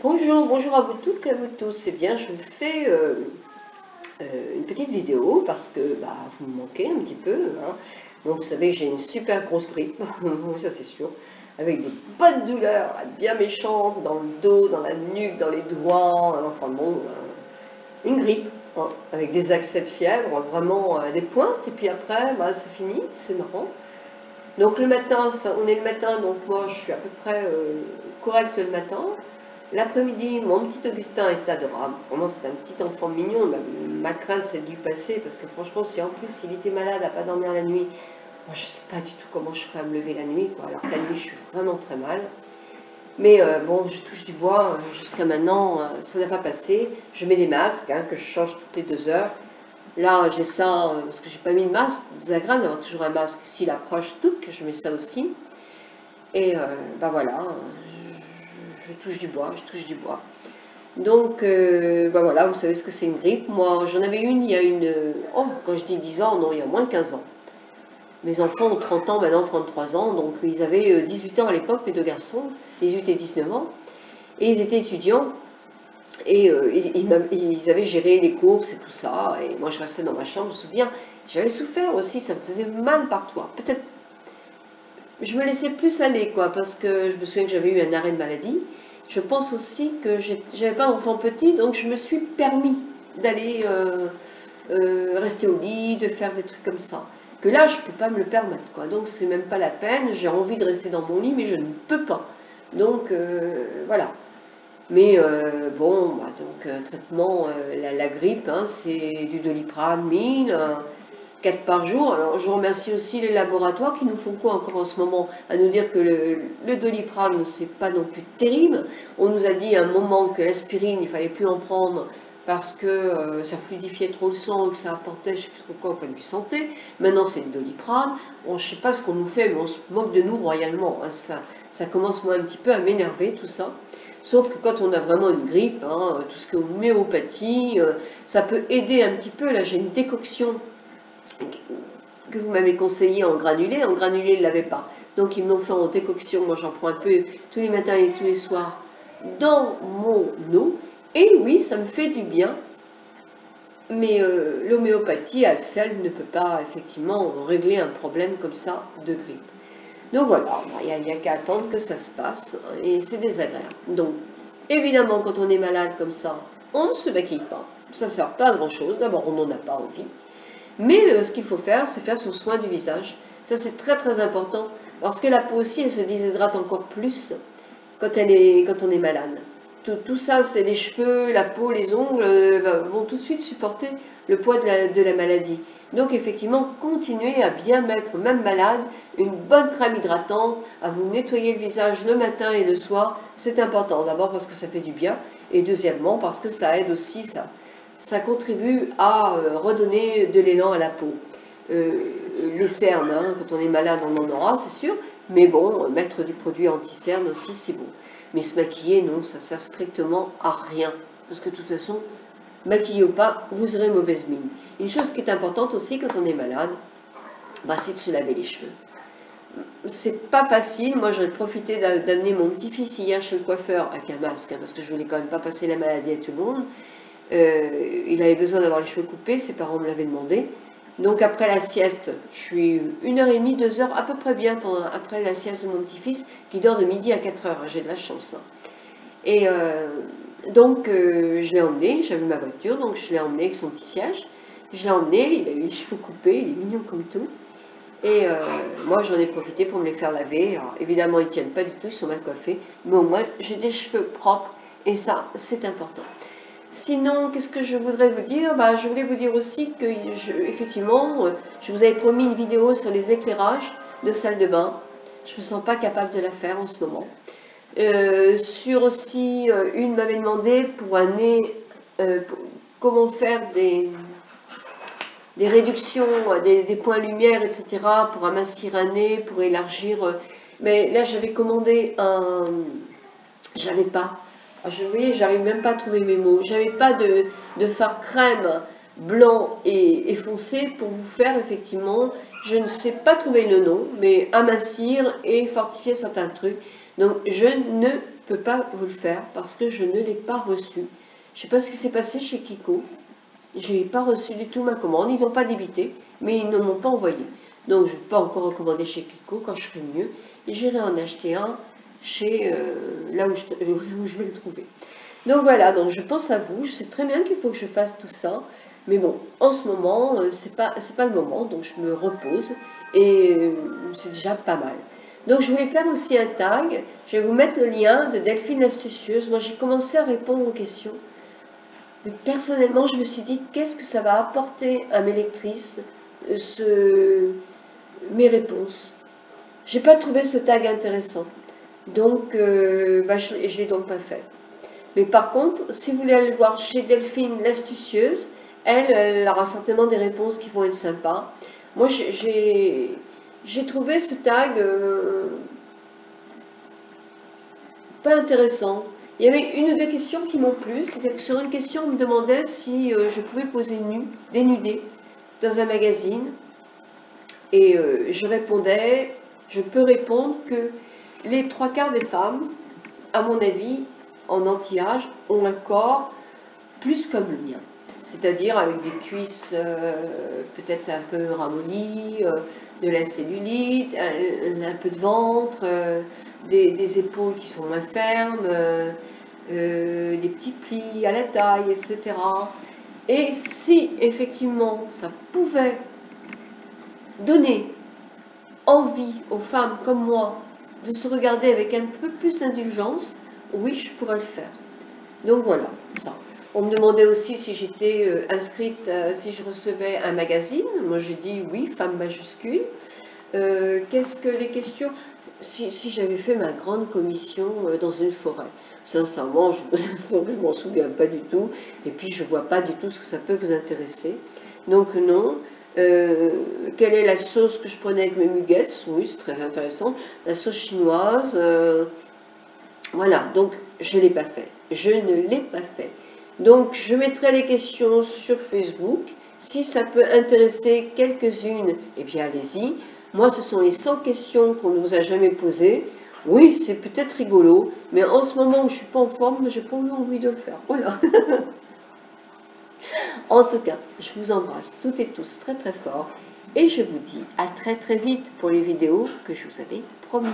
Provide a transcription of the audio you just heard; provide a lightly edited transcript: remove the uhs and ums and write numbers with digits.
Bonjour, bonjour à vous toutes et à vous tous. Eh bien, je vous fais une petite vidéo parce que vous me manquez un petit peu, hein. Donc, vous savez que j'ai une super grosse grippe, ça c'est sûr, avec des bonnes douleurs bien méchantes dans le dos, dans la nuque, dans les doigts, enfin bon, une grippe, hein, avec des accès de fièvre, vraiment des pointes, et puis après, c'est fini, c'est marrant. Donc le matin, on est le matin, donc moi je suis à peu près correcte le matin. L'après-midi, mon petit Augustin est adorable. Vraiment, c'est un petit enfant mignon. Ma crainte, c'est de lui passer, parce que franchement, si en plus il était malade à pas dormir la nuit, moi je sais pas du tout comment je ferais à me lever la nuit, quoi. Alors que la nuit, je suis vraiment très mal. Mais bon, je touche du bois, jusqu'à maintenant, ça n'a pas passé. Je mets des masques, hein, que je change toutes les 2 heures. Là, j'ai ça, parce que j'ai pas mis de masque, désagréable d'avoir toujours un masque. S'il approche tout, que je mets ça aussi. Et voilà, je touche du bois, je touche du bois. Donc, voilà, vous savez ce que c'est une grippe. Moi, j'en avais une il y a quand je dis 10 ans, non, il y a moins de 15 ans. Mes enfants ont 30 ans, maintenant 33 ans, donc ils avaient 18 ans à l'époque, mes deux garçons, 18 et 19 ans. Et ils étaient étudiants, et ils avaient géré les courses et tout ça. Et moi, je restais dans ma chambre, je me souviens, j'avais souffert aussi, ça me faisait mal partout. Peut-être, je me laissais plus aller, quoi, parce que je me souviens que j'avais eu un arrêt de maladie. Je pense aussi que j'avais pas d'enfant petit, donc je me suis permis d'aller rester au lit, de faire des trucs comme ça. Que là, je peux pas me le permettre, quoi. Donc c'est même pas la peine. J'ai envie de rester dans mon lit, mais je ne peux pas. Donc voilà. Mais bon, traitement, la grippe, hein, c'est du Doliprane 1000, 4 par jour. Alors je remercie aussi les laboratoires qui nous font quoi encore en ce moment, à nous dire que le Doliprane, c'est pas non plus terrible. On nous a dit à un moment que l'aspirine, il fallait plus en prendre parce que ça fluidifiait trop le sang et que ça apportait je sais plus trop quoi au point de vue santé. Maintenant c'est le Doliprane. Bon, je sais pas ce qu'on nous fait, mais on se moque de nous royalement, hein. Ça commence moi un petit peu à m'énerver tout ça. Sauf que quand on a vraiment une grippe, hein, tout ce qui est homéopathie, ça peut aider un petit peu. Là j'ai une décoction que vous m'avez conseillé en granulé. En granulé, ils ne l'avaient pas. Donc ils me l'ont fait en décoction. Moi, j'en prends un peu tous les matins et tous les soirs dans mon eau. Et oui, ça me fait du bien. Mais l'homéopathie, elle seule, ne peut pas effectivement régler un problème comme ça de grippe. Donc voilà, il n'y a qu'à attendre que ça se passe. Et c'est désagréable. Donc, évidemment, quand on est malade comme ça, on ne se maquille pas. Ça ne sert pas à grand chose. D'abord, on n'en a pas envie. Mais ce qu'il faut faire, c'est faire son soin du visage. Ça, c'est très très important. Parce que la peau aussi, elle se déshydrate encore plus quand on est malade. Tout ça, c'est les cheveux, la peau, les ongles, vont tout de suite supporter le poids de la maladie. Donc effectivement, continuez à bien mettre, même malade, une bonne crème hydratante, à vous nettoyer le visage le matin et le soir. C'est important. D'abord parce que ça fait du bien. Et deuxièmement, parce que ça aide aussi, ça contribue à redonner de l'élan à la peau. Les cernes, hein, quand on est malade, on en aura, c'est sûr, mais bon, mettre du produit anti-cerne aussi, c'est bon. Mais se maquiller, non, ça sert strictement à rien. Parce que de toute façon, maquillez ou pas, vous aurez mauvaise mine. Une chose qui est importante aussi quand on est malade, c'est de se laver les cheveux. C'est pas facile. Moi, j'aurais profité d'amener mon petit-fils hier chez le coiffeur avec un masque, hein, parce que je voulais quand même pas passer la maladie à tout le monde. Il avait besoin d'avoir les cheveux coupés, ses parents me l'avaient demandé. Donc après la sieste, je suis 1h30, 2 heures à peu près bien après la sieste de mon petit-fils, qui dort de midi à 4 heures, j'ai de la chance. Hein. Et donc je l'ai emmené, j'avais ma voiture, donc je l'ai emmené avec son petit siège. Je l'ai emmené, il a eu les cheveux coupés, il est mignon comme tout. Et moi j'en ai profité pour me les faire laver. Alors, évidemment ils ne tiennent pas du tout, ils sont mal coiffés, mais au moins j'ai des cheveux propres, et ça c'est important. Sinon, qu'est-ce que je voudrais vous dire? Je voulais vous dire aussi que, effectivement, je vous avais promis une vidéo sur les éclairages de salle de bain. Je ne me sens pas capable de la faire en ce moment. Sur aussi, une m'avait demandé pour un nez, comment faire des réductions, des points lumière, etc., pour amincir un nez, pour élargir. Mais là, j'avais commandé un... J'avais pas. Vous voyez, j'arrive même pas à trouver mes mots. J'avais pas de fard crème blanc et foncé pour vous faire effectivement, je ne sais pas trouver le nom, mais amincir et fortifier certains trucs. Donc je ne peux pas vous le faire parce que je ne l'ai pas reçu. Je sais pas ce qui s'est passé chez Kiko. J'ai pas reçu du tout ma commande. Ils n'ont pas débité, mais ils ne m'ont pas envoyé. Donc je ne vais pas encore recommander chez Kiko. Quand je serai mieux, j'irai en acheter un chez là où je vais le trouver. Donc voilà, donc je pense à vous. Je sais très bien qu'il faut que je fasse tout ça. Mais bon, en ce moment, c'est pas le moment. Donc je me repose. Et c'est déjà pas mal. Donc je voulais faire aussi un tag. Je vais vous mettre le lien de Delphine l'Astucieuse. Moi j'ai commencé à répondre aux questions. Mais personnellement, je me suis dit, qu'est-ce que ça va apporter à mes lectrices, mes réponses. J'ai pas trouvé ce tag intéressant. Donc, je ne l'ai donc pas fait. Mais par contre, si vous voulez aller voir chez Delphine l'Astucieuse, elle aura certainement des réponses qui vont être sympas. Moi, j'ai trouvé ce tag pas intéressant. Il y avait une ou deux questions qui m'ont plu. C'était que sur une question, on me demandait si je pouvais poser dénudée dans un magazine. Et je répondais, je peux répondre que les trois quarts des femmes, à mon avis, en anti-âge, ont un corps plus comme le mien. C'est-à-dire avec des cuisses peut-être un peu ramollies, de la cellulite, un peu de ventre, des épaules qui sont moins fermes, des petits plis à la taille, etc. Et si effectivement ça pouvait donner envie aux femmes comme moi de se regarder avec un peu plus d'indulgence, oui, je pourrais le faire. Donc voilà, ça. On me demandait aussi si j'étais inscrite, si je recevais un magazine. Moi j'ai dit oui, femme majuscule. Qu'est-ce que les questions? Si j'avais fait ma grande commission dans une forêt. Sincèrement, je ne m'en souviens pas du tout. Et puis je ne vois pas du tout ce que ça peut vous intéresser. Donc non. Quelle est la sauce que je prenais avec mes muguets? Oui, c'est très intéressant. La sauce chinoise. Voilà, donc je ne l'ai pas fait. Je ne l'ai pas fait. Donc je mettrai les questions sur Facebook. Si ça peut intéresser quelques-unes, eh bien allez-y. Moi, ce sont les 100 questions qu'on ne nous a jamais posées. Oui, c'est peut-être rigolo, mais en ce moment où je ne suis pas en forme, je n'ai pas envie de le faire. Voilà. En tout cas, je vous embrasse toutes et tous très très fort et je vous dis à très très vite pour les vidéos que je vous avais promises.